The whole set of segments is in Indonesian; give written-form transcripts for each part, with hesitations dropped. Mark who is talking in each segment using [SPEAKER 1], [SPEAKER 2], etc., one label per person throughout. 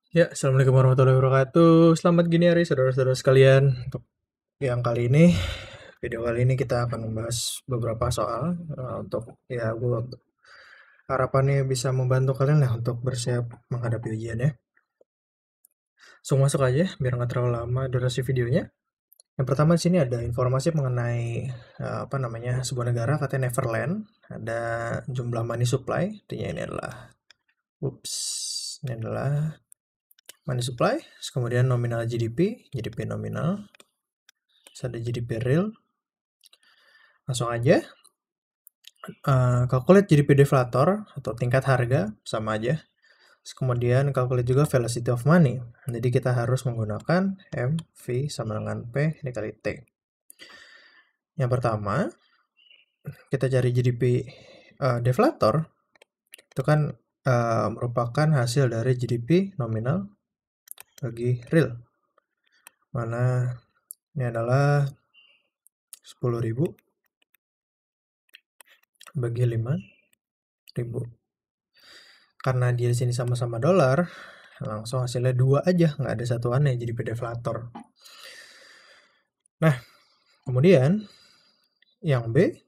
[SPEAKER 1] Ya, Assalamualaikum warahmatullahi wabarakatuh. Selamat gini hari, saudara-saudara sekalian. Untuk yang kali ini, video kali ini kita akan membahas beberapa soal untuk ya gue harapannya bisa membantu kalian lah untuk bersiap menghadapi ujian ya. Langsung masuk aja biar nggak terlalu lama durasi videonya. Yang pertama di sini ada informasi mengenai apa namanya sebuah negara katanya Neverland. Ada jumlah money supply. Artinya ini adalah, ini adalah money supply. Kemudian nominal GDP, GDP nominal. Terus ada GDP real. Langsung aja. Calculate GDP deflator atau tingkat harga sama aja. Terus kemudian calculate juga velocity of money. Jadi kita harus menggunakan M, V sama dengan P dikali T. Yang pertama, kita cari GDP deflator. Itu kan merupakan hasil dari GDP nominal bagi real. Mana ini adalah 10.000 bagi 5.000. Karena dia di sini sama-sama dolar, langsung hasilnya 2 aja, nggak ada satuannya GDP deflator. Nah, kemudian yang B,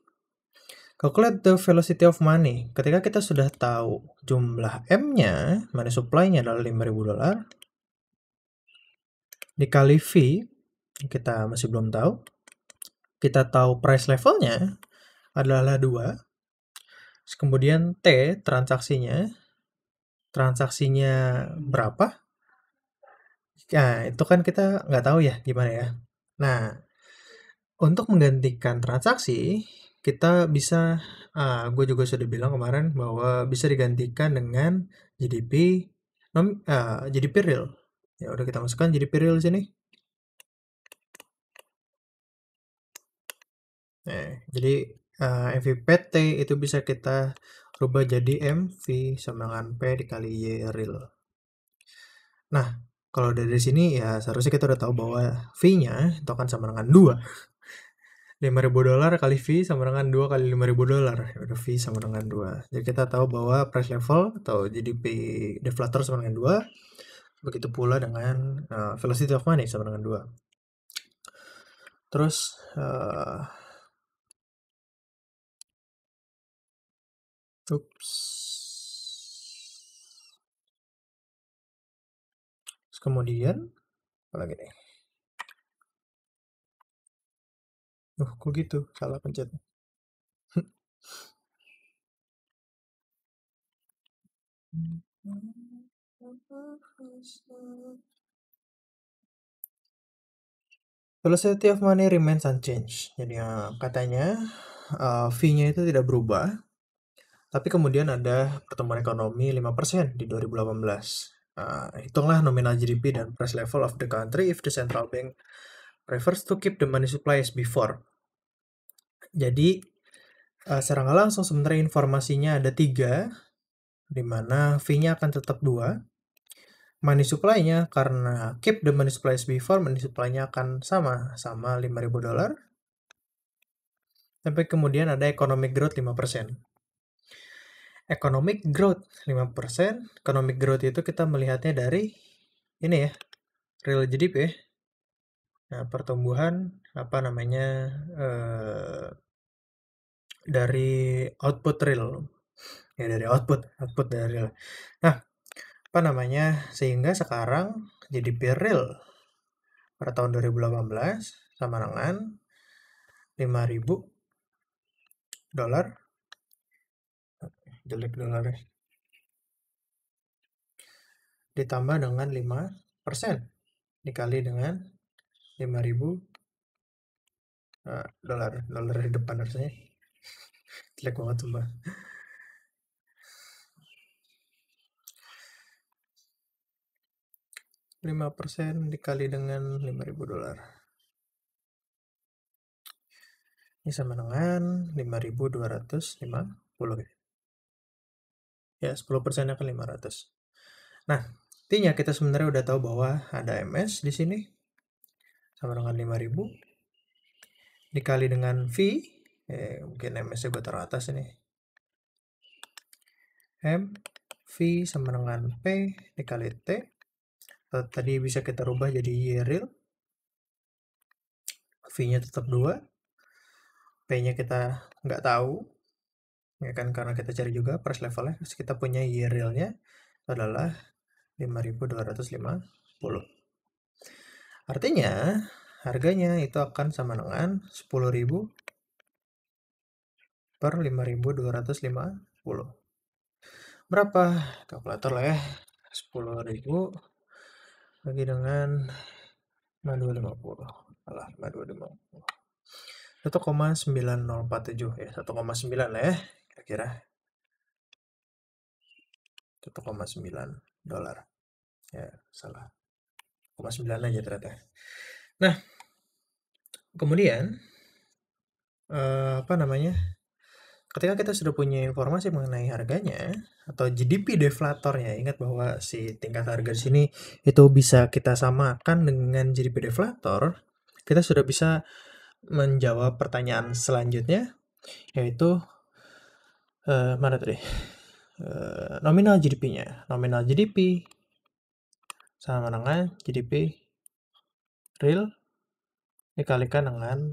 [SPEAKER 1] calculate the velocity of money. Ketika kita sudah tahu jumlah M-nya, money supply-nya adalah $5.000, dikali V, kita masih belum tahu. Kita tahu price level-nya adalah 2. Kemudian T, transaksinya berapa? Nah, itu kan kita nggak tahu ya gimana ya. Nah, untuk menggantikan transaksi, kita bisa, gue juga sudah bilang kemarin bahwa bisa digantikan dengan GDP, GDP real. Ya udah kita masukkan GDP real di sini. Nah, jadi MVPT itu bisa kita rubah jadi MV sama dengan P dikali Y real. Nah, kalau dari sini ya seharusnya kita udah tahu bahwa V-nya itu akan sama dengan 2. $5.000 kali V sama dengan 2 kali $5.000. Ya udah V sama dengan 2. Jadi kita tahu bahwa price level atau GDP deflator sama dengan 2. Begitu pula dengan velocity of money sama dengan 2. Terus kemudian apa lagi nih? Kok gitu? Salah pencet. Velocity of money remains unchanged. Jadi katanya V-nya itu tidak berubah. Tapi kemudian ada pertumbuhan ekonomi 5% di 2018. Hitunglah nominal GDP dan price level of the country if the central bank prefers to keep the money supply as before. Jadi secara nggak langsung sebenarnya informasinya ada 3, di mana V-nya akan tetap 2. Money supply-nya karena keep the money supply as before, money supply-nya akan sama $5.000. Sampai kemudian ada economic growth 5%. Economic growth 5%. Economic growth itu kita melihatnya dari ini ya, real GDP ya. Nah, pertumbuhan apa namanya dari output real. Ya dari output dari real. Nah, apa namanya? Sehingga sekarang GDP real pada tahun 2018 sama dengan $5.000. Jelek dolarnya. Ditambah dengan 5% dikali dengan $5.000 dolar di depan harusnya. Jelek banget sumpah. 5% dikali dengan $5.000. Ini sama dengan 5.250 ya. Ya, 10% akan 500. Nah, intinya kita sebenarnya udah tahu bahwa ada MS di sini sama dengan 5.000 dikali dengan V. Mungkin MS-nya gue taruh atas ini. M V sama dengan P dikali T tadi bisa kita rubah jadi Y real, V-nya tetap 2, P-nya kita nggak tahu, ya kan, karena kita cari juga price levelnya. Terus kita punya Y real-nya adalah 5.250. Artinya harganya itu akan sama dengan 10.000 per 5.250. Berapa? Kalkulator lah ya. 10.000 bagi dengan 5.250. Alah, 5.250. 1,9047 ya, 1,9 lah ya, kira-kira 1,9 dolar. Ya, salah. 1,9 aja ternyata. Nah, kemudian apa namanya? Ketika kita sudah punya informasi mengenai harganya atau GDP deflatornya, ingat bahwa si tingkat harga di sini itu bisa kita samakan dengan GDP deflator, kita sudah bisa menjawab pertanyaan selanjutnya, yaitu mana tadi? Nominal GDP-nya. Nominal GDP sama dengan GDP real dikalikan dengan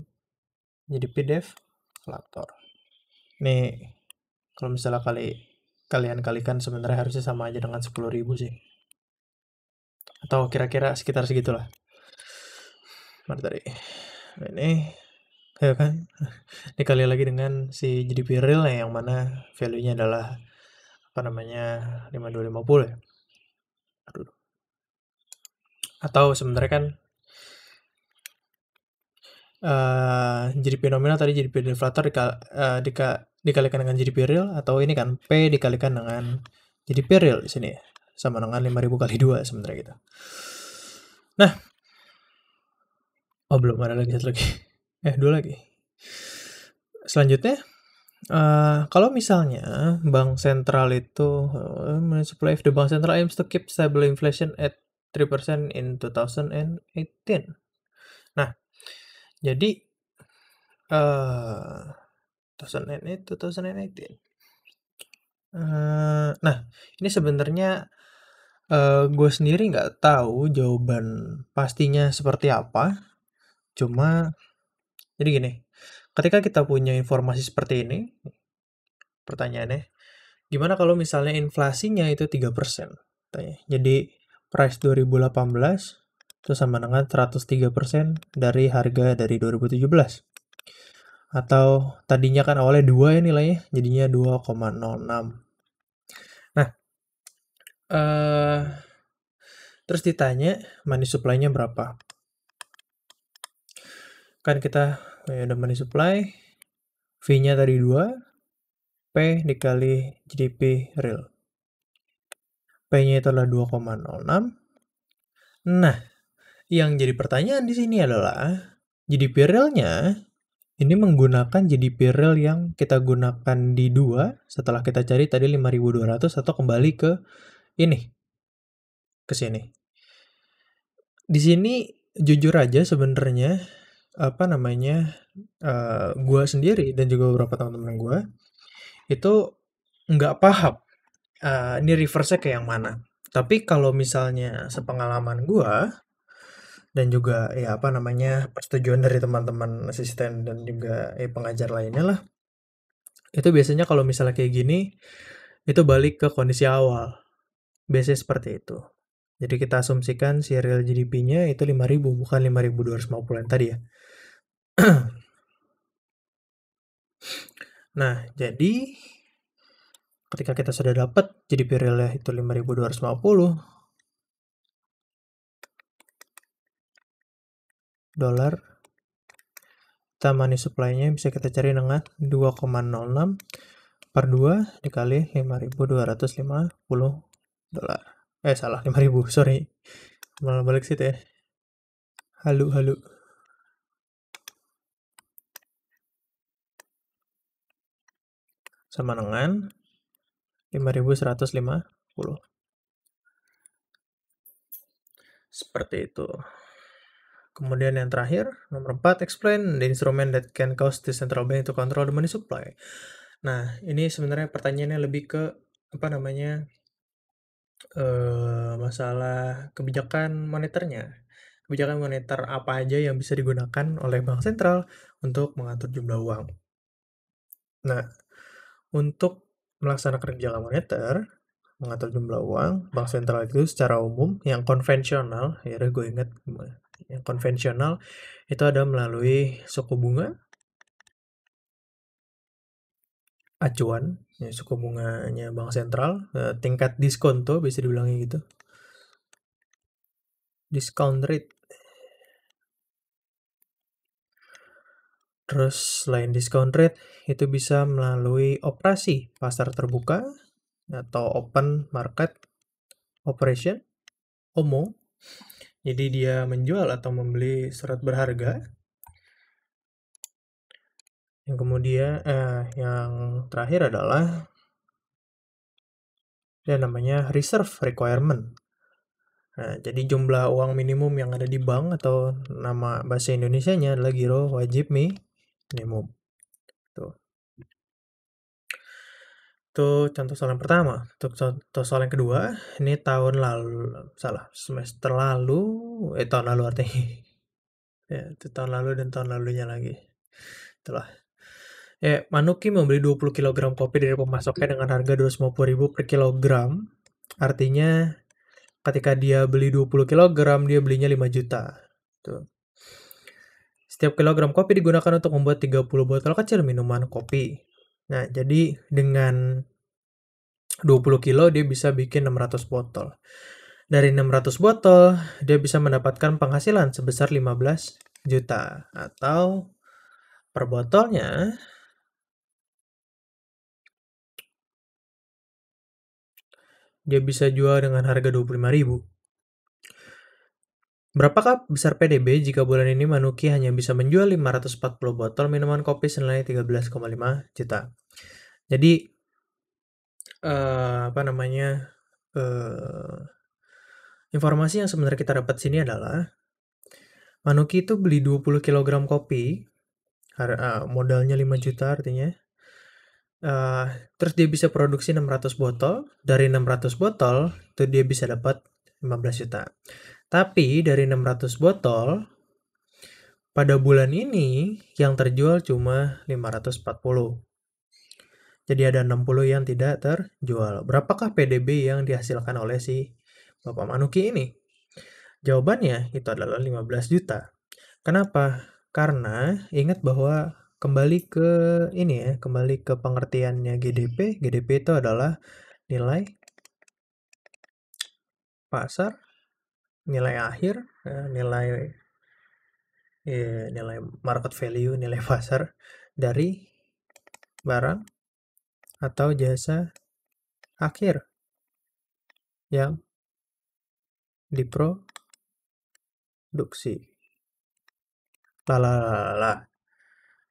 [SPEAKER 1] GDP deflator. Nih, kalau misalnya kalian kalikan sebenarnya harusnya sama aja dengan 10.000 sih. Atau kira-kira sekitar segitulah. Mana tadi? Nah, ini ya kan dikali lagi dengan si GDP real yang mana value-nya adalah apa namanya 5.250 ya. Aduh. Atau sebenarnya kan GDP nominal tadi GDP deflator dikalikan dengan GDP real, atau ini kan P dikalikan dengan GDP real di sini sama dengan 5.000 kali 2 sebenarnya gitu. Nah, belum ada lagi satu lagi. 2 lagi. Selanjutnya, kalau misalnya bank sentral itu supply, if the bank central aims to keep stable inflation at 3% in 2018. Nah, jadi 2018. Nah, ini sebenarnya gue sendiri nggak tahu jawaban pastinya seperti apa. Cuma jadi gini, ketika kita punya informasi seperti ini, pertanyaannya, gimana kalau misalnya inflasinya itu 3%? Jadi price 2018 itu sama dengan 103% dari harga dari 2017. Atau tadinya kan awalnya 2 ya nilainya, jadinya 2,06. Nah, terus ditanya money supply-nya berapa? Kan kita udah money supply, V-nya tadi 2, P dikali GDP real. P-nya itu adalah 2,06. Nah, yang jadi pertanyaan di sini adalah GDP real-nya ini menggunakan GDP real yang kita gunakan di 2 setelah kita cari tadi 5.200 atau kembali ke ini, ke sini. Di sini jujur aja sebenarnya apa namanya gue sendiri dan juga beberapa teman-teman gue itu nggak paham ini reverse-nya ke yang mana. Tapi kalau misalnya sepengalaman gue dan juga ya apa namanya persetujuan dari teman-teman asisten dan juga pengajar lainnya lah, itu biasanya kalau misalnya kayak gini itu balik ke kondisi awal, biasanya seperti itu. Jadi kita asumsikan si real GDP-nya itu 5.000 bukan 5.250 yang tadi ya. Nah, jadi ketika kita sudah dapat GDP realnya itu 5.250 dolar, kita money supply-nya bisa kita cari dengan 2,06 per 2 dikali 5.250 dolar. Salah, 5.000, sorry. Malah balik situ ya. Halu. Sama dengan 5.150. Seperti itu. Kemudian yang terakhir, nomor 4, explain the instrument that can cause the central bank to control the money supply. Nah, ini sebenarnya pertanyaannya lebih ke apa namanya masalah kebijakan moneternya. Kebijakan moneter apa aja yang bisa digunakan oleh bank sentral untuk mengatur jumlah uang. Nah, untuk melaksanakan kebijakan moneter, mengatur jumlah uang, bank sentral itu secara umum yang konvensional, ya udah gue ingat, yang konvensional itu ada melalui suku bunga acuan, ya suku bunganya bank sentral, tingkat diskonto bisa dibilangnya gitu, discount rate. Terus selain discount rate, itu bisa melalui operasi pasar terbuka atau open market operation, OMO. Jadi dia menjual atau membeli surat berharga. Yang kemudian yang terakhir adalah yang namanya reserve requirement. Nah, jadi jumlah uang minimum yang ada di bank atau nama bahasa Indonesianya adalah giro wajib minimum. Tuh. Itu contoh soal yang pertama. Untuk contoh soal yang kedua, ini tahun lalu, semester lalu, tahun lalu artinya. Ya, itu tahun lalu dan tahun lalunya lagi. Itulah. Manuki membeli 20 kg kopi dari pemasoknya dengan harga 250.000 per kilogram. Artinya ketika dia beli 20 kg, dia belinya 5 juta. Tuh. Setiap kilogram kopi digunakan untuk membuat 30 botol kecil minuman kopi. Nah, jadi dengan 20 kilo dia bisa bikin 600 botol. Dari 600 botol, dia bisa mendapatkan penghasilan sebesar 15 juta. Atau per botolnya dia bisa jual dengan harga 25.000. Berapakah besar PDB jika bulan ini Manuki hanya bisa menjual 540 botol minuman kopi senilai 13,5 juta? Jadi apa namanya? Informasi yang sebenarnya kita dapat sini adalah Manuki itu beli 20 kg kopi, modalnya 5 juta artinya. Terus dia bisa produksi 600 botol, dari 600 botol itu dia bisa dapat 15 juta. Tapi dari 600 botol pada bulan ini yang terjual cuma 540. Jadi ada 60 yang tidak terjual. Berapakah PDB yang dihasilkan oleh si Bapak Manuki ini? Jawabannya itu adalah 15 juta. Kenapa? Karena ingat bahwa kembali ke ini ya, kembali ke pengertiannya GDP. GDP itu adalah nilai pasar, nilai akhir, nilai market value, nilai pasar dari barang atau jasa akhir yang diproduksi.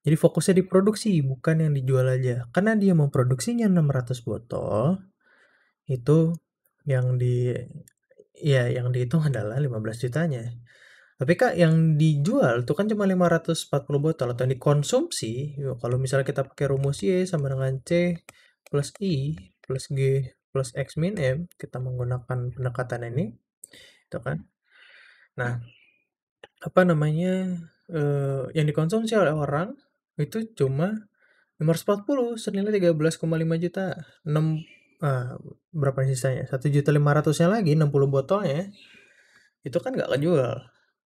[SPEAKER 1] Jadi fokusnya di produksi, bukan yang dijual aja. Karena dia memproduksinya 600 botol, itu yang yang dihitung adalah 15 jutanya. Tapi Kak, yang dijual itu kan cuma 540 botol atau yang dikonsumsi. Kalau misalnya kita pakai rumus Y sama dengan C plus I plus G plus X min M, kita menggunakan pendekatan ini, itu kan. Nah, apa namanya, yang dikonsumsi oleh orang itu cuma 540 senilai 13,5 juta. 6 berapa sisanya? 1.500.000-nya lagi, 60 botolnya itu kan nggak kejual.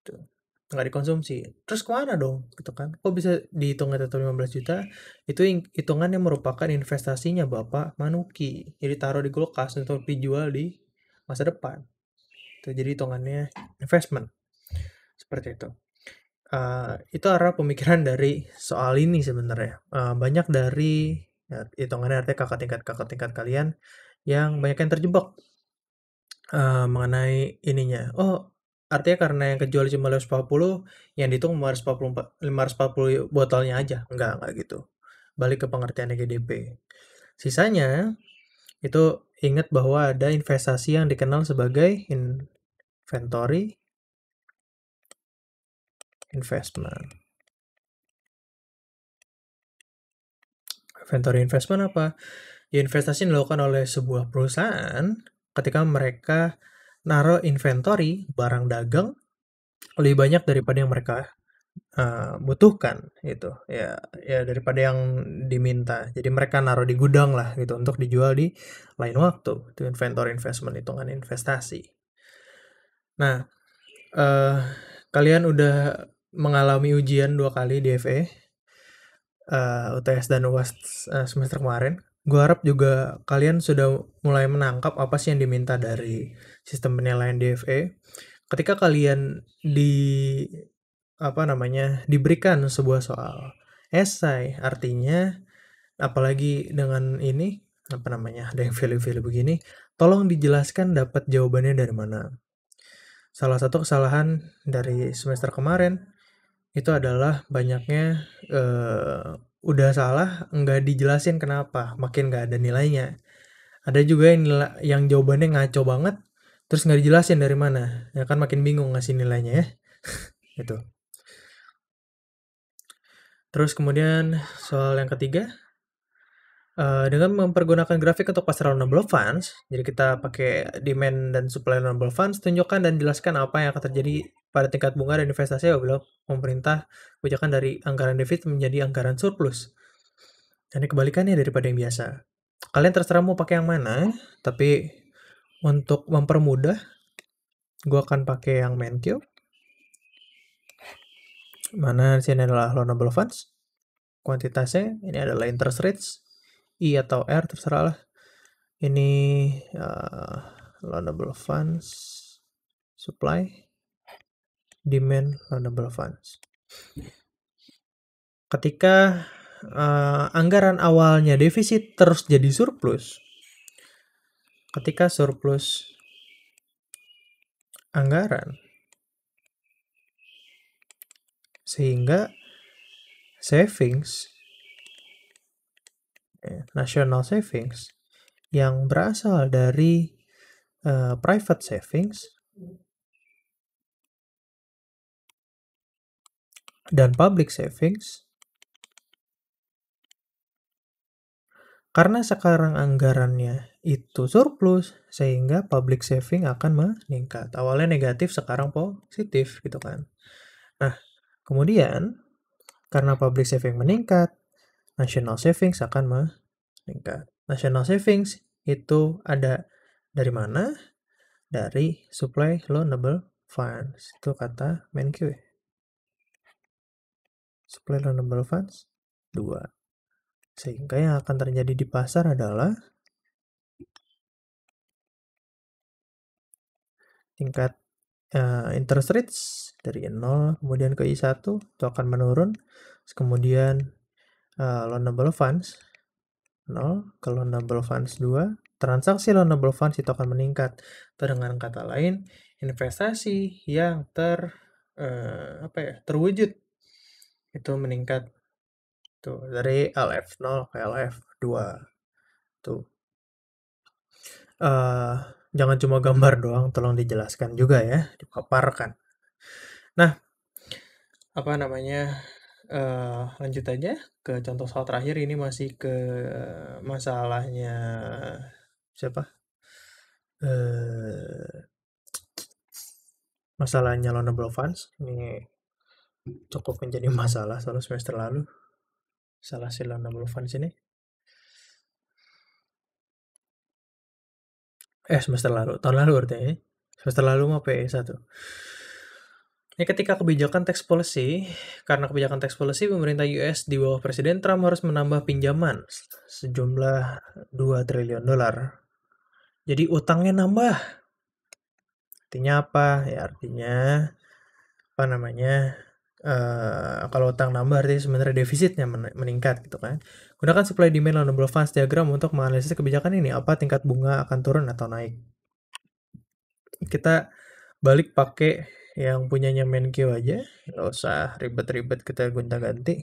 [SPEAKER 1] Tuh. Nggak dikonsumsi. Terus kemana dong? Gitu kan. Kok bisa dihitung tetap 15 juta? Itu hitungannya merupakan investasinya Bapak Manuki. Jadi taruh di kulkas untuk dijual di masa depan. Itu jadi hitungannya investment. Seperti itu. Itu arah pemikiran dari soal ini sebenarnya. Banyak dari hitungannya artinya kakak tingkat kalian yang banyak yang terjebak mengenai ininya. Oh, artinya karena yang kejual cuma 540, yang dihitung 540 botolnya aja. Enggak gitu. Balik ke pengertiannya GDP. Sisanya itu ingat bahwa ada investasi yang dikenal sebagai inventory investment. Inventory investment apa? Ya, investasi yang dilakukan oleh sebuah perusahaan ketika mereka naruh inventory barang dagang lebih banyak daripada yang mereka butuhkan gitu ya daripada yang diminta. Jadi mereka naruh di gudang lah gitu untuk dijual di lain waktu. Itu inventory investment, hitungan investasi. Nah, eh kalian udah mengalami ujian 2 kali di FE, UTS dan UAS semester kemarin. Gue harap juga kalian sudah mulai menangkap apa sih yang diminta dari sistem penilaian di FE. Ketika kalian diberikan sebuah soal esai, artinya apalagi dengan ini ada yang value-value begini, tolong dijelaskan dapat jawabannya dari mana. Salah satu kesalahan dari semester kemarin itu adalah banyaknya udah salah nggak dijelasin kenapa, makin nggak ada nilainya. Ada juga yang jawabannya ngaco banget, terus nggak dijelasin dari mana, ya kan makin bingung ngasih nilainya ya. Gitu. Terus kemudian soal yang ketiga, dengan mempergunakan grafik untuk pasar loanable funds, jadi kita pakai demand dan supply loanable funds, tunjukkan dan jelaskan apa yang akan terjadi pada tingkat bunga dan investasi apabila pemerintah kebijakan dari anggaran defisit menjadi anggaran surplus. Ini kebalikannya daripada yang biasa. Kalian terserah mau pakai yang mana, tapi untuk mempermudah, gue akan pakai yang MenQ. Mana di sini adalah loanable funds. Kuantitasnya ini adalah interest rates, I atau R terserah lah. Ini loanable funds, supply, demand loanable funds. Ketika anggaran awalnya defisit terus jadi surplus, ketika surplus anggaran, sehingga savings, national savings, yang berasal dari private savings dan public savings, karena sekarang anggarannya itu surplus, sehingga public saving akan meningkat. Awalnya negatif, sekarang positif gitu kan. Nah, kemudian karena public saving meningkat, national savings akan meningkat. National savings itu ada dari mana? Dari supply loanable funds. Itu kata MenQ. Supply loanable funds 2. Sehingga yang akan terjadi di pasar adalah tingkat interest rates dari 0 kemudian ke I1 itu akan menurun. Terus kemudian loanable funds 0 ke loanable funds 2. Transaksi loanable funds itu akan meningkat. Atau dengan kata lain, investasi yang terwujud itu meningkat. Tuh, dari LF0 ke LF2. Tuh. Jangan cuma gambar doang, tolong dijelaskan juga ya, dipaparkan. Nah, lanjut aja ke contoh soal terakhir. Ini masih ke masalahnya siapa? Masalahnya loanable funds. Ini cukup menjadi masalah selalu semester lalu. Salah si loanable funds ini. Semester lalu, tahun lalu artinya. Semester lalu mah PE1. Ini ketika kebijakan tax policy, karena kebijakan tax policy, pemerintah US di bawah Presiden Trump harus menambah pinjaman sejumlah $2 triliun. Jadi utangnya nambah. Artinya apa? Ya artinya kalau utang nambah artinya sebenarnya defisitnya meningkat gitu kan. Gunakan supply demand loanable funds diagram untuk menganalisis kebijakan ini. Apa tingkat bunga akan turun atau naik? Kita balik pakai yang punyanya MenQ aja, nggak usah ribet-ribet kita gonta-ganti.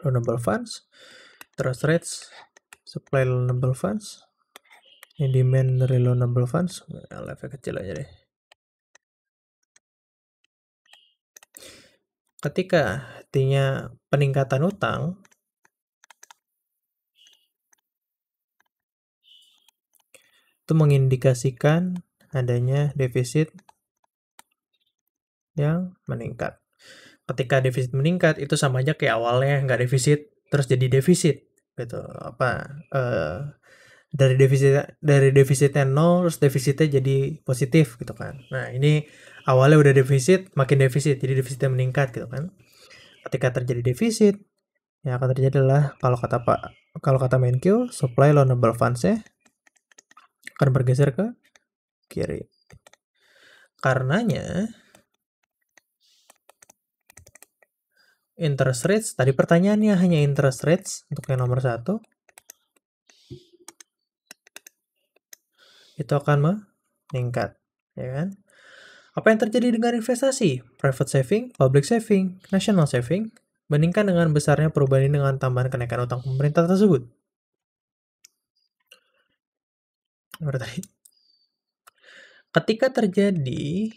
[SPEAKER 1] Loanable funds, interest rates, supply loanable funds, ini demand dari loanable funds, level kecil aja deh. Ketika artinya peningkatan utang, itu mengindikasikan adanya defisit yang meningkat. Ketika defisit meningkat itu sama aja kayak awalnya nggak defisit terus jadi defisit gitu. Dari defisitnya nol terus defisitnya jadi positif gitu kan. Nah, ini awalnya udah defisit, makin defisit, jadi defisitnya meningkat gitu kan. Ketika terjadi defisit, yang akan terjadi adalah kalau kata Menkyu, supply loanable funds-nya akan bergeser ke kiri. Karenanya interest rates, tadi pertanyaannya hanya interest rates untuk yang nomor 1, itu akan meningkat, ya kan? Apa yang terjadi dengan investasi? Private saving, public saving, national saving meningkat dengan besarnya perubahan ini dengan tambahan kenaikan utang pemerintah tersebut. Berarti ketika terjadi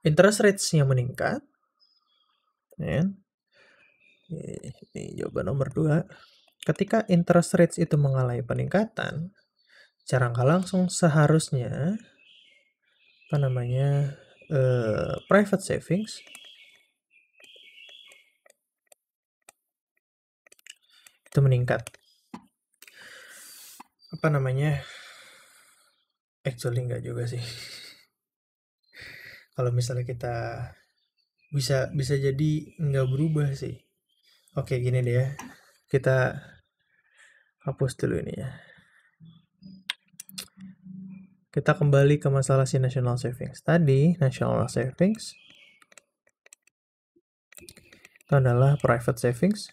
[SPEAKER 1] interest rates yang meningkat, ya, ini jawaban nomor 2. Ketika interest rates itu mengalami peningkatan, secara nggak langsung seharusnya private savings itu meningkat. Actually nggak juga sih. Kalau misalnya kita bisa jadi nggak berubah sih. Oke, gini deh ya. Kita hapus dulu ini ya. Kita kembali ke masalah si national savings. Tadi national savings itu adalah private savings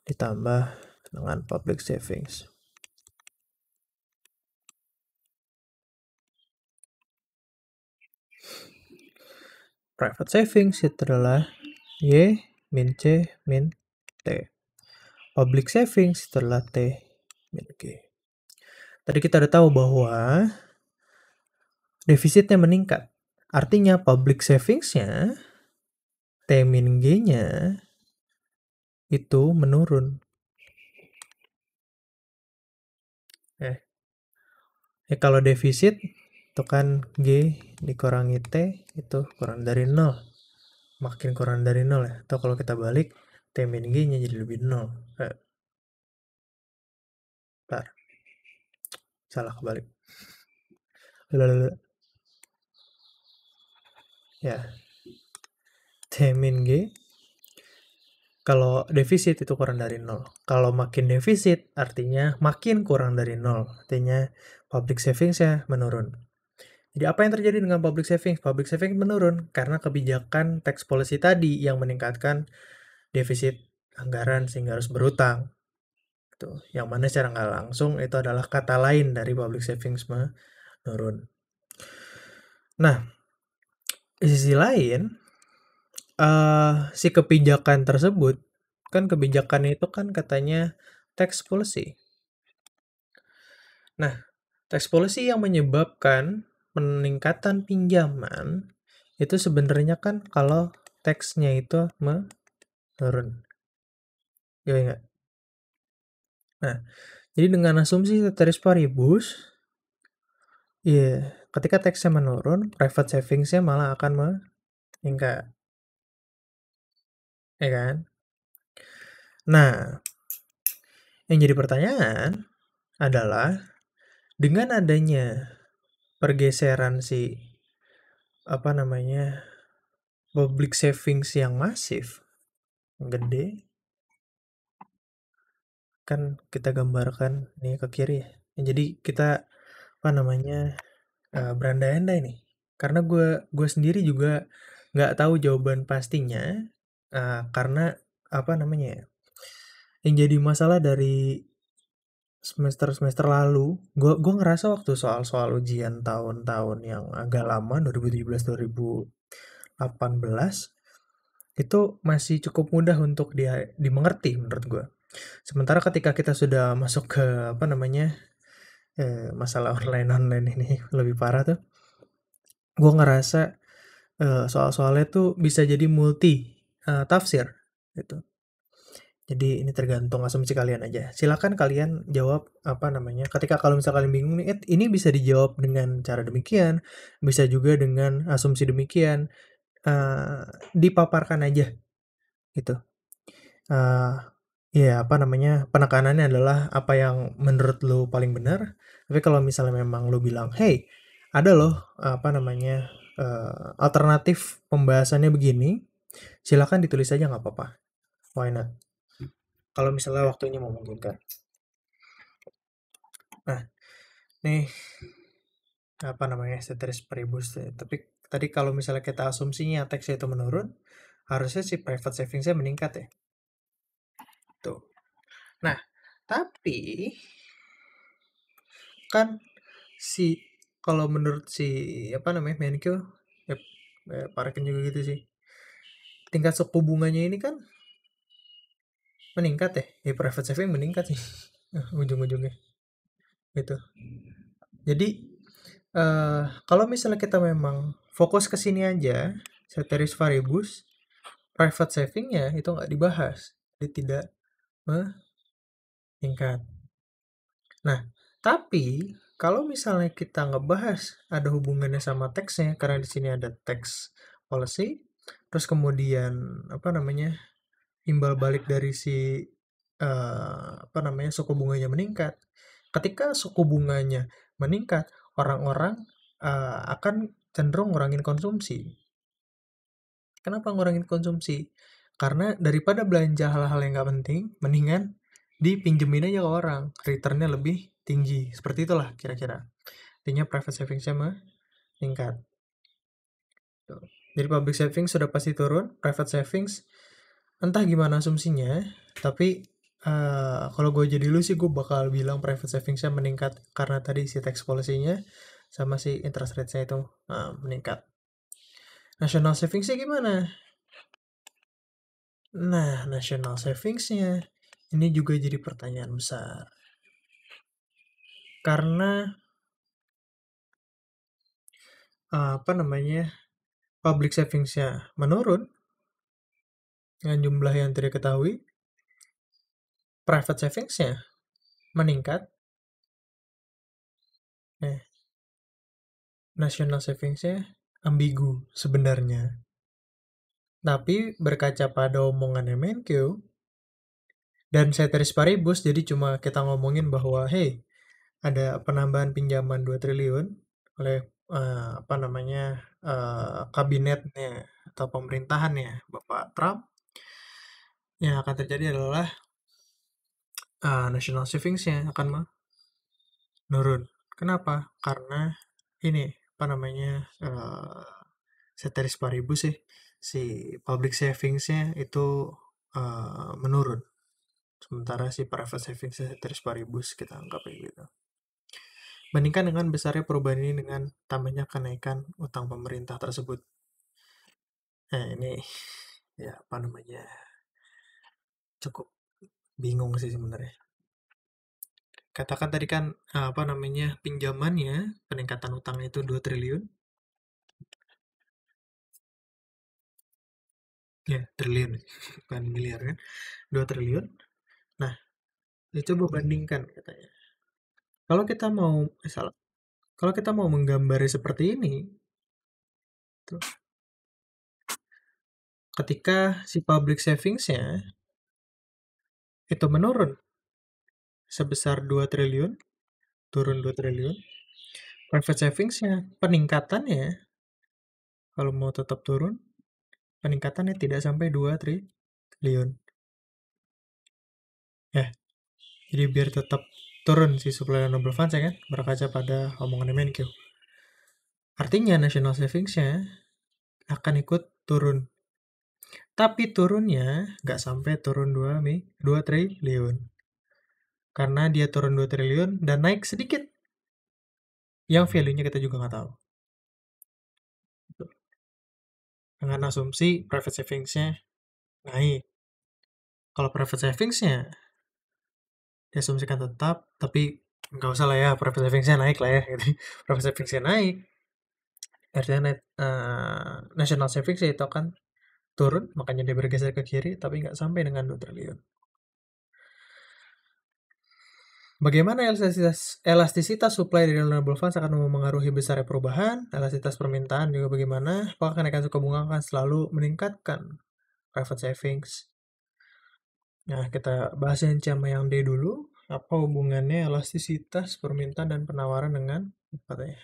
[SPEAKER 1] ditambah dengan public savings. Private savings itu adalah Y min C min T. Public savings itu adalah T min G. Tadi kita udah tahu bahwa defisitnya meningkat. Artinya public savings-nya T min G-nya itu menurun. Kalau defisit itu kan G dikurangi T itu kurang dari 0. Makin kurang dari 0 ya. Atau kalau kita balik T min G-nya jadi lebih 0. Bentar. Salah kebalik. Ya. T min G kalau defisit itu kurang dari 0. Kalau makin defisit artinya makin kurang dari 0. Artinya public savings-nya menurun. Jadi apa yang terjadi dengan public savings? Public savings menurun karena kebijakan tax policy tadi yang meningkatkan defisit anggaran sehingga harus berutang. Tuh, yang mana secara nggak langsung itu adalah kata lain dari public savings menurun. Nah, di sisi lain, si kebijakan tersebut, kan kebijakan itu kan katanya tax policy. Nah, tax policy yang menyebabkan peningkatan pinjaman itu sebenarnya kan kalau tax-nya itu menurun. Ya enggak? Nah, jadi dengan asumsi ceteris paribus, ketika tax-nya menurun, private savings-nya malah akan meningkat. Ya kan? Nah, yang jadi pertanyaan adalah dengan adanya pergeseran si public savings yang masif, gede, kan kita gambarkan nih ke kiri ya. Jadi kita berandai-andai nih. Karena gue sendiri juga nggak tahu jawaban pastinya, karena yang jadi masalah dari semester lalu, gue ngerasa waktu soal-soal ujian tahun-tahun yang agak lama 2017 itu masih cukup mudah untuk dimengerti menurut gue. Sementara ketika kita sudah masuk ke masalah online ini lebih parah tuh, gue ngerasa soal-soalnya tuh bisa jadi multi tafsir gitu. Jadi ini tergantung asumsi kalian aja. Silakan kalian jawab apa namanya. Ketika kalau misalnya kalian bingung nih, ini bisa dijawab dengan cara demikian, bisa juga dengan asumsi demikian. Dipaparkan aja gitu. Eh ya apa namanya, penekanannya adalah apa yang menurut lu paling benar. Tapi kalau misalnya memang lu bilang, hey, ada loh apa namanya alternatif pembahasannya begini, silakan ditulis aja nggak apa-apa. Why not? Kalau misalnya waktunya memungkinkan. Nah, nih apa namanya ceteris paribus ya. Tapi tadi kalau misalnya kita asumsinya teksnya itu menurun, harusnya si private savings-nya meningkat ya. Tuh. Nah, tapi kan si kalau menurut si apa namanya Menkyu ya, Parkin juga gitu sih. Tingkat suku bunganya ini kan meningkat ya. Ya private saving meningkat sih. Ujung-ujungnya gitu. Jadi kalau misalnya kita memang fokus ke sini aja, ceteris paribus, private saving-nya itu nggak dibahas. Jadi tidak meningkat. Nah, tapi kalau misalnya kita ngebahas ada hubungannya sama teksnya, karena di sini ada teks policy, terus kemudian apa namanya imbal balik dari si apa namanya suku bunganya meningkat. Ketika suku bunganya meningkat, orang-orang akan cenderung ngurangin konsumsi. Kenapa ngurangin konsumsi? Karena daripada belanja hal-hal yang nggak penting, mendingan dipinjemin aja ke orang. Returnnya lebih tinggi. Seperti itulah kira-kira. Artinya private savings-nya meningkat. Tuh. Jadi public savings sudah pasti turun. Private savings, entah gimana asumsinya. Tapi kalau gue jadi lu sih, gue bakal bilang private savings-nya meningkat. Karena tadi si tax policy-nya sama si interest rate-nya itu meningkat. National savings-nya gimana? Nah, national savings-nya ini juga jadi pertanyaan besar. Karena apa namanya public savings-nya menurun dengan jumlah yang tidak ketahui, private savings-nya meningkat, national savings-nya ambigu sebenarnya. Tapi berkaca pada omongannya Menkyu dan ceteris paribus, jadi cuma kita ngomongin bahwa hey, ada penambahan pinjaman 2 triliun oleh apa namanya kabinetnya atau pemerintahannya Bapak Trump. Yang akan terjadi adalah national savings-nya akan menurun. Kenapa? Karena ini apa namanya ceteris paribus sih, si public savings-nya itu menurun. Sementara si private savings-nya ceteris paribus kita anggap kayak gitu. Bandingkan dengan besarnya perubahan ini dengan tambahnya kenaikan utang pemerintah tersebut. Nah ini ya apa namanya cukup bingung sih sebenarnya. Katakan tadi kan apa namanya pinjamannya peningkatan utangnya itu 2 triliun. Ya, triliun. Bukan miliar kan. 2 triliun. Nah, coba bandingkan katanya. Kalau kita mau salah. Kalau kita mau menggambarnya seperti ini, tuh, ketika si public savings-nya itu menurun sebesar 2 triliun, turun 2 triliun, private savings-nya peningkatannya kalau mau tetap turun, peningkatannya tidak sampai 2 triliun. Ya, jadi biar tetap turun si supply renewable funds ya kan, berkaca pada omongan Menkyu. Artinya national savings-nya akan ikut turun. Tapi turunnya nggak sampai turun 2 triliun. Karena dia turun 2 triliun dan naik sedikit. Yang value-nya kita juga nggak tahu. Dengan asumsi private savings-nya naik. Kalau private savings-nya diasumsikan tetap, tapi nggak usah lah ya, private savings-nya naik lah ya. Gitu. Private savings-nya naik. Artinya national savings itu akan turun, makanya dia bergeser ke kiri, tapi nggak sampai dengan 2 triliun. Bagaimana elastisitas supply dari renewable funds akan memengaruhi besarnya perubahan, elastisitas permintaan juga bagaimana, apakah kenaikan suku bunga akan selalu meningkatkan private savings. Nah, kita bahas yang C sama yang D dulu. Apa hubungannya elastisitas permintaan dan penawaran dengan katanya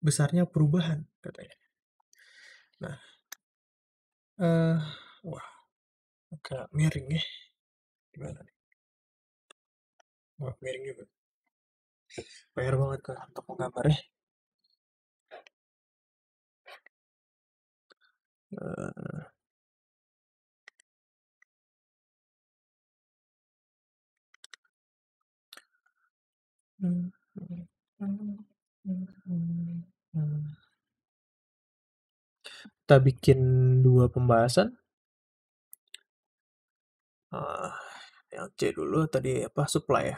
[SPEAKER 1] besarnya perubahan katanya. Nah, eh wah, agak miring ya. Gimana nih? Wah, miring juga. PR banget kan untuk menggambarnya. Eh, Kita bikin 2 pembahasan. Yang C dulu tadi apa supply ya.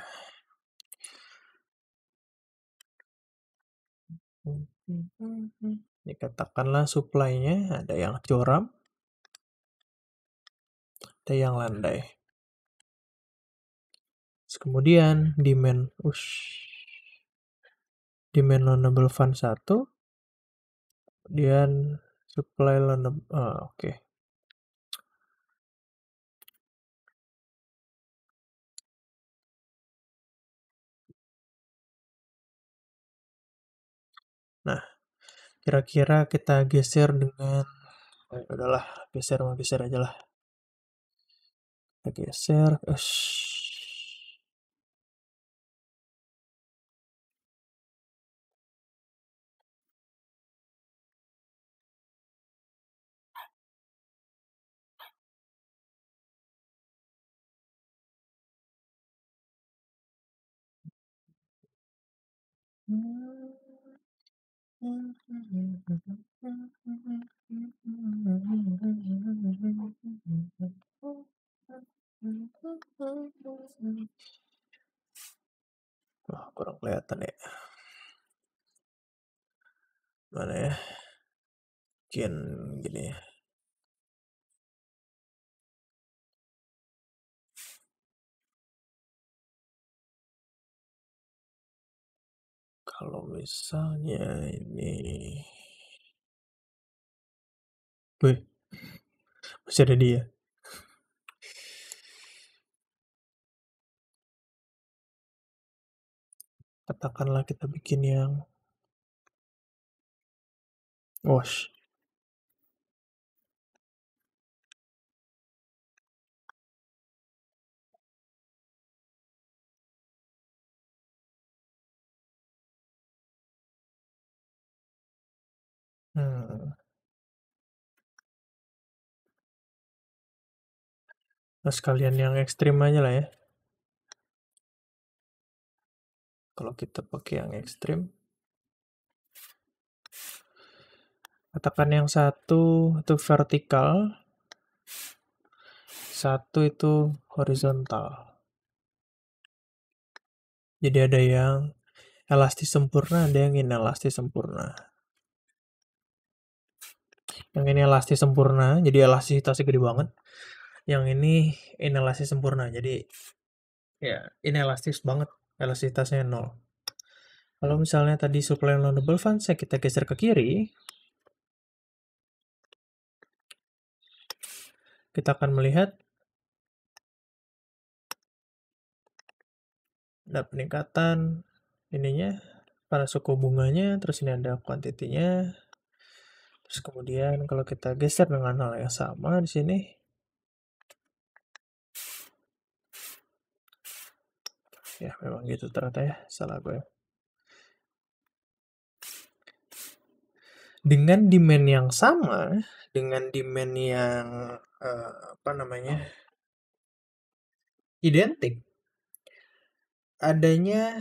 [SPEAKER 1] Ini katakanlah supply-nya ada yang curam, ada yang landai. Terus kemudian demand loanable fund 1, kemudian supply loanable, oke. Nah, kira-kira kita geser dengan, udahlah, geser aja lah. Kita geser, Wah, kurang kelihatan ya. Mana ya? Mungkin gini ya. Kalau misalnya ini, wih, masih ada dia. Katakanlah kita bikin yang wash. Nah, sekalian yang ekstrim aja lah ya. Kalau kita pakai yang ekstrim, katakan yang satu itu vertikal, satu itu horizontal. Jadi ada yang elastis sempurna, ada yang inelastis sempurna. Yang ini elastis sempurna, jadi elastisitasnya gede banget. Yang ini inelastis sempurna, jadi ya inelastis banget, elastisitasnya 0. Kalau misalnya tadi supply loanable funds kita geser ke kiri, kita akan melihat ada peningkatan ininya pada suku bunganya, terus ini ada kuantitinya. Terus kemudian kalau kita geser dengan hal yang sama di sini, ya memang gitu ternyata ya, salah gue. Dengan demand yang sama, dengan demand yang identik, adanya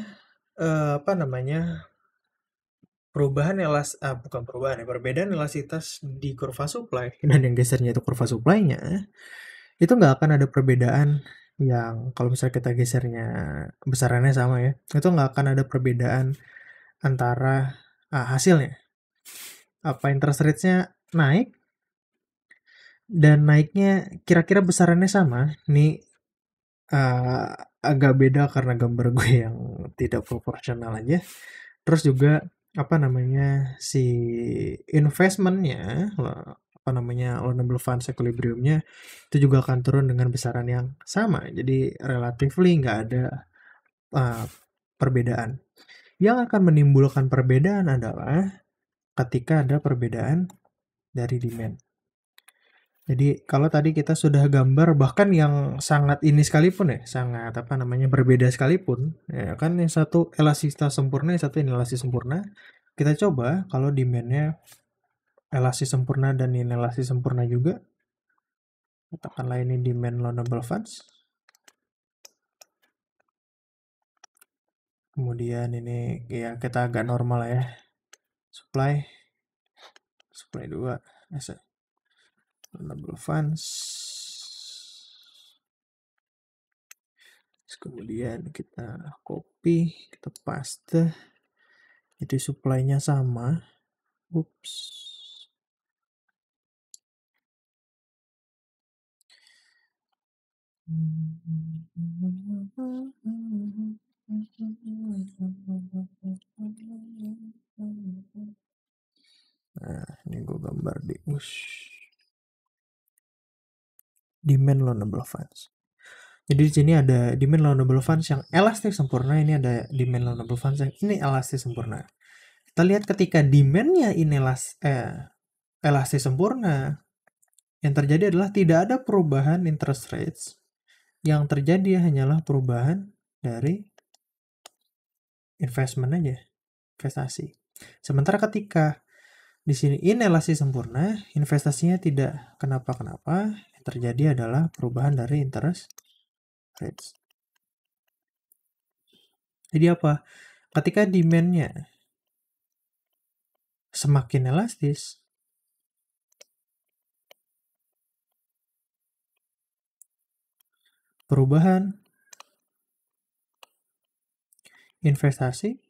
[SPEAKER 1] perbedaan elastisitas di kurva supply dan yang gesernya itu kurva supply-nya, itu nggak akan ada perbedaan yang kalau misalnya kita gesernya besarannya sama ya, itu nggak akan ada perbedaan antara hasilnya. Apa interest rate-nya naik dan naiknya kira-kira besarannya sama. Ini uh, agak beda karena gambar gue yang tidak proporsional aja. Terus juga apa namanya si investmentnya, apa namanya loanable funds equilibriumnya itu juga akan turun dengan besaran yang sama. Jadi relatively nggak ada uh, perbedaan. Yang akan menimbulkan perbedaan adalah ketika ada perbedaan dari demand. Jadi kalau tadi kita sudah gambar bahkan yang sangat ini sekalipun ya, sangat apa namanya berbeda sekalipun, ya kan yang satu elastisitas sempurna, yang satu inelastis sempurna. Kita coba kalau demandnya elastis sempurna dan inelastis sempurna juga, katakanlah ini demand loanable funds. Kemudian ini ya kita agak normal ya, supply 2, loanable funds. Kemudian kita copy, kita paste. Jadi supply-nya sama. Ups. Nah, ini gue gambar di demand loanable funds. Jadi di sini ada demand loanable funds yang elastis sempurna, ini ada demand loanable funds yang ini elastis sempurna. Kita lihat ketika demand-nya ini elastis sempurna, yang terjadi adalah tidak ada perubahan interest rates. Yang terjadi hanyalah perubahan dari investment aja, investasi. Sementara ketika di sini inelastis sempurna, investasinya tidak kenapa-kenapa, yang terjadi adalah perubahan dari interest rates. Jadi apa? Ketika demand-nya semakin elastis, perubahan investasi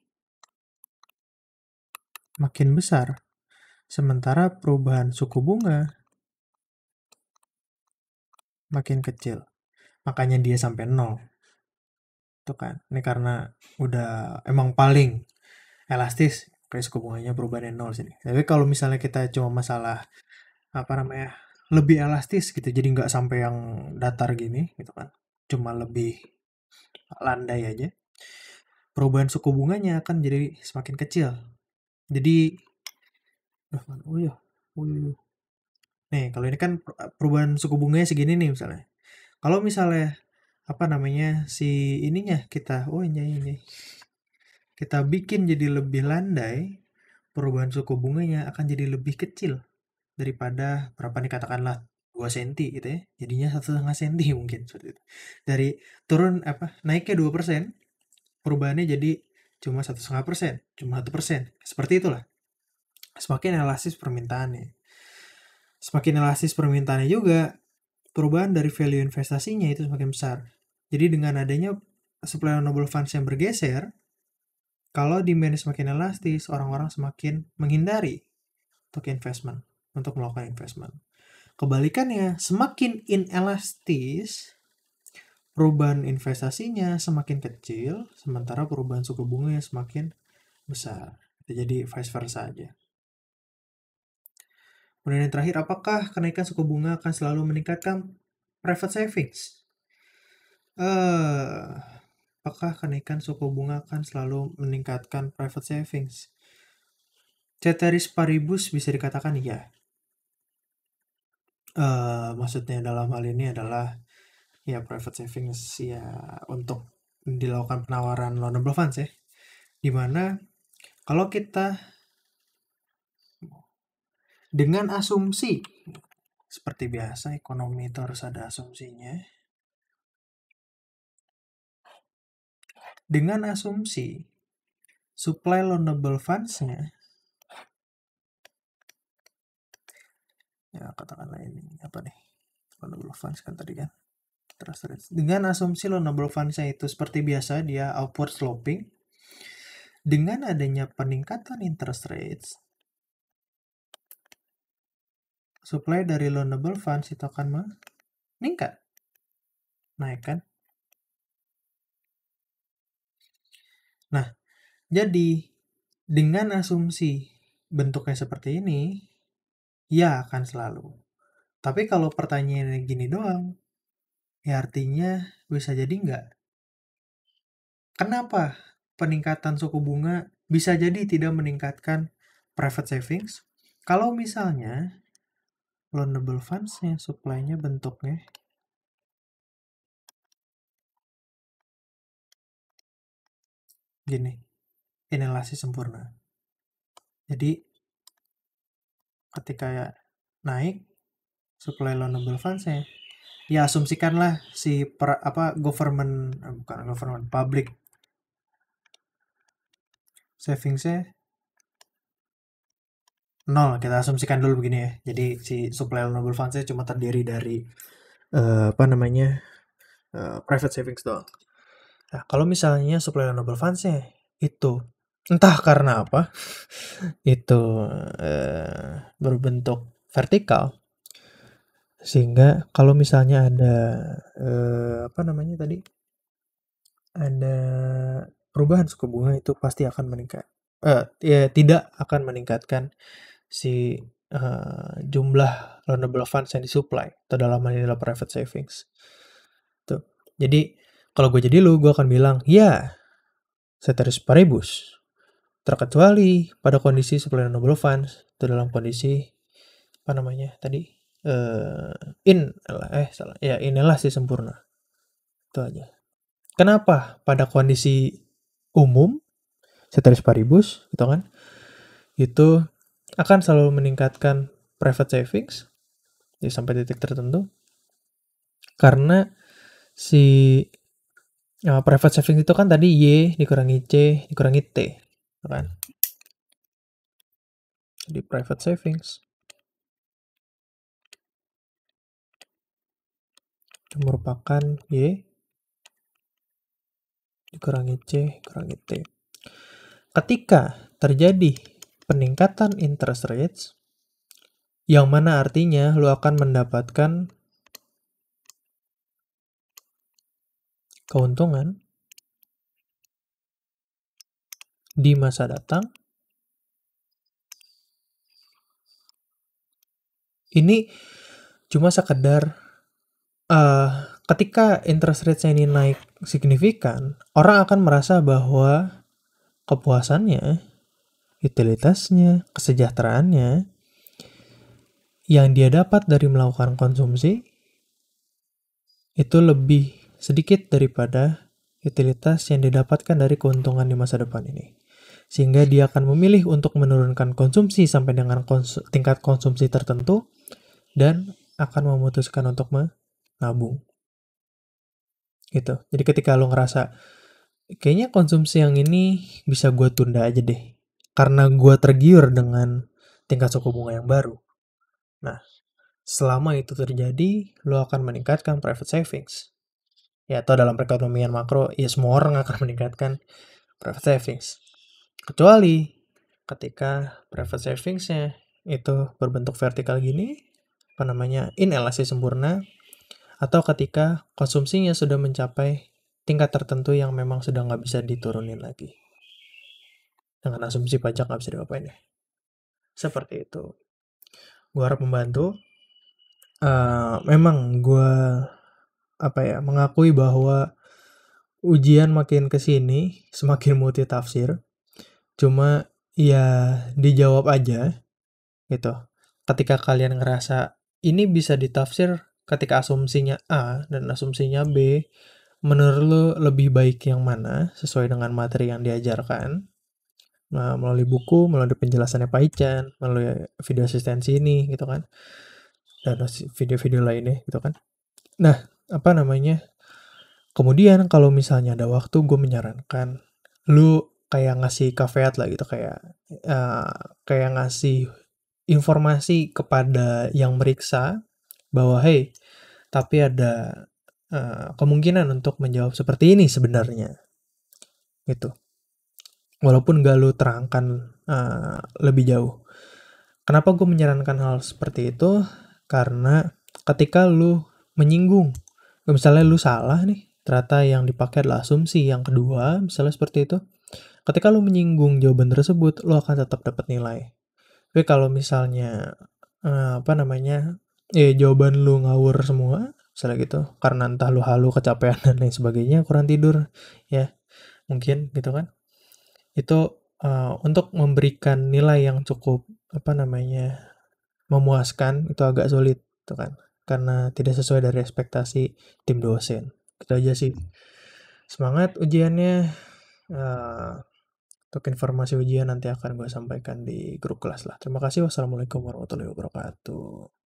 [SPEAKER 1] makin besar. Sementara perubahan suku bunga makin kecil. Makanya dia sampai 0. Itu kan. Ini karena udah emang paling elastis kayak suku bunganya perubahannya 0 sini. Tapi kalau misalnya kita cuma masalah apa namanya lebih elastis gitu, jadi nggak sampai yang datar gini gitu kan, cuma lebih landai aja, perubahan suku bunganya akan jadi semakin kecil. Jadi oh iya nih kalau ini kan perubahan suku bunganya segini nih misalnya. Kalau misalnya apa namanya si ininya kita ini kita bikin jadi lebih landai, perubahan suku bunganya akan jadi lebih kecil daripada berapa nih katakanlah 2 senti gitu ya. Jadinya 1,5 senti mungkin seperti itu. Dari turun naiknya 2%, perubahannya jadi cuma 1,5%, cuma 1%. Seperti itulah. Semakin elastis permintaannya. Semakin elastis permintaannya juga, perubahan dari value investasinya itu semakin besar. Jadi dengan adanya supply loanable funds yang bergeser, kalau demand semakin elastis, orang-orang semakin menghindari untuk melakukan investment. Kebalikannya, semakin inelastis, perubahan investasinya semakin kecil, sementara perubahan suku bunganya semakin besar. Jadi vice versa aja. Kemudian yang terakhir, apakah kenaikan suku bunga akan selalu meningkatkan private savings? Apakah kenaikan suku bunga akan selalu meningkatkan private savings? Ceteris paribus bisa dikatakan iya. Maksudnya dalam hal ini adalah ya private savings ya untuk dilakukan penawaran loanable funds ya, dimana kalau kita dengan asumsi seperti biasa ekonomi itu harus ada asumsinya, dengan asumsi supply loanable funds-nya ya katakanlah ini apa nih loanable funds kan tadi kan terus dengan asumsi loanable funds-nya itu seperti biasa dia upward sloping, dengan adanya peningkatan interest rates supply dari loanable funds itu akan meningkat, naik kan? Nah, jadi dengan asumsi bentuknya seperti ini, ya akan selalu. Tapi kalau pertanyaannya gini doang, ya artinya bisa jadi enggak. Kenapa peningkatan suku bunga bisa jadi tidak meningkatkan private savings? Kalau misalnya loanable funds-nya, supply-nya bentuknya gini, inelastis sempurna. Jadi ketika ya naik supply loanable funds-nya, ya asumsikanlah si public savings-nya 0. Kita asumsikan dulu begini ya. Jadi si supply loanable funds-nya cuma terdiri dari private savings doang. Nah, kalau misalnya supply loanable funds-nya itu entah karena apa itu berbentuk vertikal, sehingga kalau misalnya ada ada perubahan suku bunga itu pasti akan meningkat. Ya tidak akan meningkatkan si jumlah loanable funds yang disupply atau dalam hal ini adalah private savings. Tuh. Jadi kalau gue jadi lu, gue akan bilang ya ceteris paribus, terkecuali pada kondisi supply loanable funds itu dalam kondisi inelastis sempurna. Itu aja. Kenapa pada kondisi umum ceteris paribus gitu kan, itu akan selalu meningkatkan private savings ya, sampai titik tertentu, karena si private savings itu kan tadi Y dikurangi C dikurangi T kan. Jadi private savings itu merupakan Y dikurangi C dikurangi T. Ketika terjadi peningkatan interest rates, yang mana artinya lu akan mendapatkan keuntungan di masa datang, ini cuma sekedar ketika interest rate ini naik signifikan, orang akan merasa bahwa kepuasannya, utilitasnya, kesejahteraannya yang dia dapat dari melakukan konsumsi itu lebih sedikit daripada utilitas yang didapatkan dari keuntungan di masa depan ini. Sehingga dia akan memilih untuk menurunkan konsumsi sampai dengan tingkat konsumsi tertentu dan akan memutuskan untuk menabung. Gitu. Jadi ketika lo ngerasa kayaknya konsumsi yang ini bisa gue tunda aja deh, karena gue tergiur dengan tingkat suku bunga yang baru. Nah, selama itu terjadi, lo akan meningkatkan private savings. Ya, atau dalam perekonomian makro, ya semua orang akan meningkatkan private savings. Kecuali ketika private savings-nya itu berbentuk vertikal gini, inelastis sempurna, atau ketika konsumsinya sudah mencapai tingkat tertentu yang memang sudah nggak bisa diturunin lagi. Dengan asumsi pajak nggak bisa diapain ya. Seperti itu. Gue harap membantu. Memang gue mengakui bahwa ujian makin kesini semakin multitafsir. Cuma ya dijawab aja gitu. Ketika kalian ngerasa ini bisa ditafsir ketika asumsinya A dan asumsinya B, menurut lo lebih baik yang mana sesuai dengan materi yang diajarkan? Nah, melalui buku, melalui penjelasannya Pak Ican, melalui video asistensi ini gitu kan, dan video-video lainnya gitu kan. Nah, kemudian kalau misalnya ada waktu, gue menyarankan lu kayak ngasih caveat lah gitu, kayak ngasih informasi kepada yang meriksa bahwa hey, tapi ada kemungkinan untuk menjawab seperti ini sebenarnya gitu, walaupun gak lu terangkan lebih jauh. Kenapa gue menyarankan hal seperti itu? Karena ketika lu menyinggung, misalnya lu salah nih, ternyata yang dipakai adalah asumsi yang kedua, misalnya seperti itu. Ketika lu menyinggung jawaban tersebut, lu akan tetap dapat nilai. Tapi kalau misalnya apa namanya, jawaban lu ngawur semua, misalnya gitu, karena entah lu halu, kecapean dan lain sebagainya, kurang tidur, ya mungkin gitu kan. Itu untuk memberikan nilai yang cukup apa namanya memuaskan itu agak sulit, gitu kan. Karena tidak sesuai dari ekspektasi tim dosen. Itu aja sih. Semangat ujiannya. eh, untuk informasi ujian nanti akan gue sampaikan di grup kelas lah. Terima kasih. Wassalamualaikum warahmatullahi wabarakatuh.